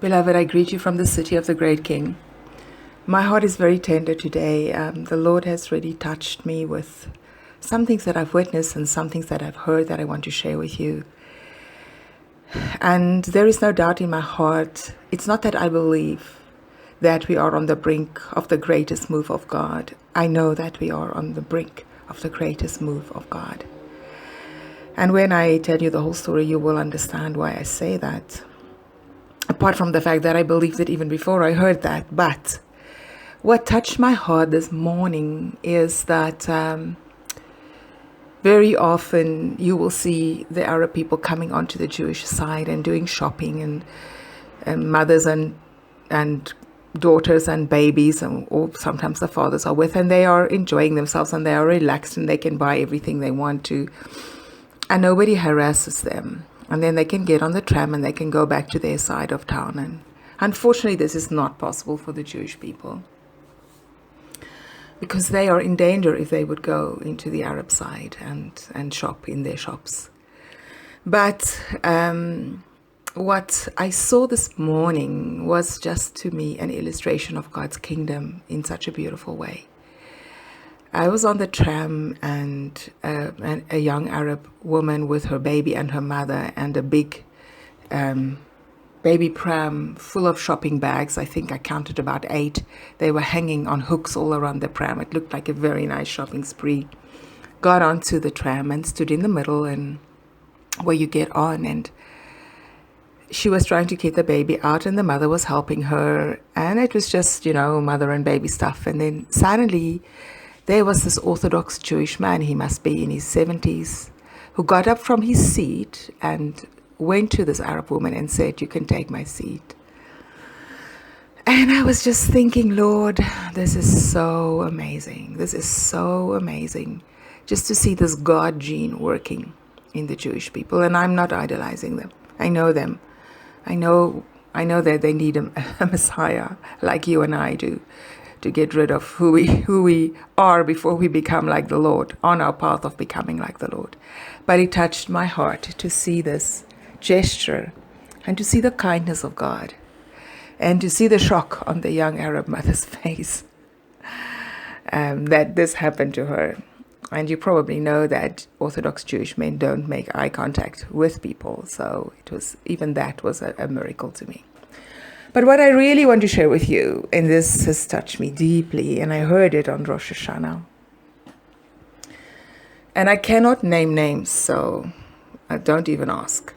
Beloved, I greet you from the city of the great King. My heart is very tender today. The Lord has really touched me with some things that I've witnessed and some things that I've heard that I want to share with you. And there is no doubt in my heart, it's not that I believe that we are on the brink of the greatest move of God. I know that we are on the brink of the greatest move of God. And when I tell you the whole story, you will understand why I say that. Apart from the fact that I believed it even before I heard that. But what touched my heart this morning is that very often you will see the Arab people coming onto the Jewish side and doing shopping, and mothers and daughters and babies, or sometimes the fathers are with, and they are enjoying themselves and they are relaxed and they can buy everything they want to, and nobody harasses them. And then they can get on the tram and they can go back to their side of town. And unfortunately, this is not possible for the Jewish people, because they are in danger if they would go into the Arab side and shop in their shops. But what I saw this morning was just, to me, an illustration of God's kingdom in such a beautiful way. I was on the tram, and a young Arab woman with her baby and her mother and a big baby pram full of shopping bags. I think I counted about 8. They were hanging on hooks all around the pram. It looked like a very nice shopping spree. Got onto the tram and stood in the middle, and where you get on, and she was trying to get the baby out and the mother was helping her, and it was just, mother and baby stuff. And then suddenly there was this Orthodox Jewish man, he must be in his 70s, who got up from his seat and went to this Arab woman and said, "You can take my seat." And I was just thinking, Lord, this is so amazing. This is so amazing, just to see this God gene working in the Jewish people. And I'm not idolizing them. I know them. I know that they need a Messiah like you and I do, to get rid of who we are before we become like the Lord, on our path of becoming like the Lord. But it touched my heart to see this gesture and to see the kindness of God and to see the shock on the young Arab mother's face that this happened to her. And you probably know that Orthodox Jewish men don't make eye contact with people. So even that was a miracle to me. But what I really want to share with you, and this has touched me deeply, and I heard it on Rosh Hashanah. And I cannot name names, so I don't even ask.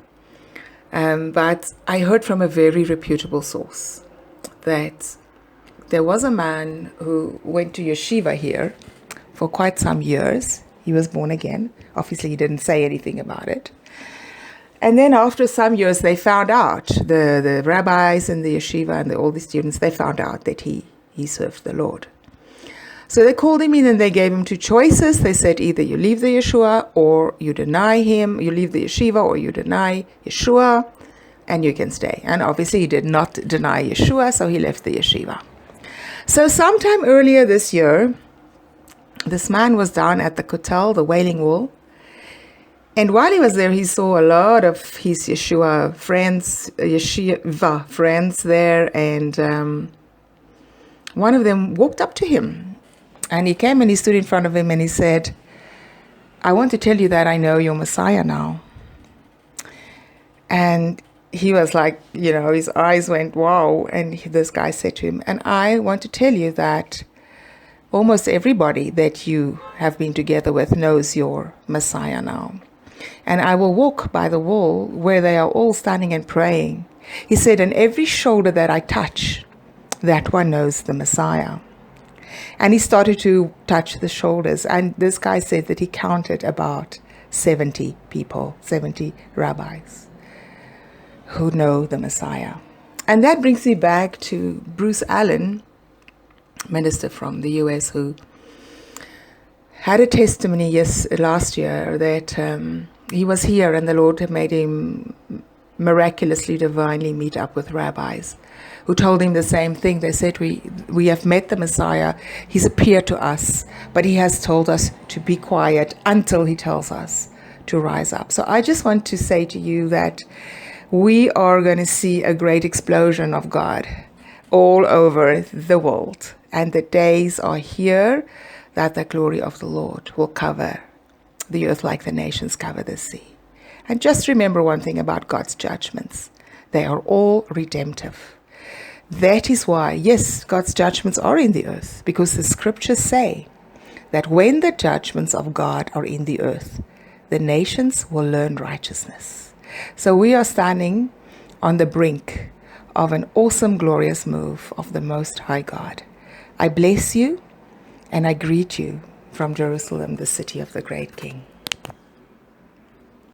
But I heard from a very reputable source that there was a man who went to yeshiva here for quite some years. He was born again. Obviously, he didn't say anything about it. And then after some years, they found out, the rabbis and the yeshiva and all the students, they found out that he served the Lord. So they called him in and they gave him 2 choices. They said, either you leave the Yeshua or you deny him, you leave the yeshiva or you deny Yeshua, and you can stay. And obviously he did not deny Yeshua, so he left the yeshiva. So sometime earlier this year, this man was down at the Kotel, the Wailing Wall. And while he was there, he saw a lot of his yeshiva friends there. And one of them walked up to him. And he came and he stood in front of him and he said, "I want to tell you that I know you're Messiah now." And he was like, his eyes went, wow. And this guy said to him, "And I want to tell you that almost everybody that you have been together with knows you're Messiah now. And I will walk by the wall where they are all standing and praying." He said, "And every shoulder that I touch, that one knows the Messiah." And he started to touch the shoulders. And this guy said that he counted about 70 people, 70 rabbis who know the Messiah. And that brings me back to Bruce Allen, minister from the US, who had a testimony last year that he was here and the Lord had made him miraculously, divinely meet up with rabbis who told him the same thing. They said, we have met the Messiah. He's appeared to us, but he has told us to be quiet until he tells us to rise up. So I just want to say to you that We are going to see a great explosion of God all over the world. And the days are here that the glory of the Lord will cover the earth like the nations cover the sea. And just remember one thing about God's judgments. They are all redemptive. That is why, yes, God's judgments are in the earth, because the scriptures say that when the judgments of God are in the earth, the nations will learn righteousness. So we are standing on the brink of an awesome, glorious move of the Most High God. I bless you and I greet you from Jerusalem, the city of the great King.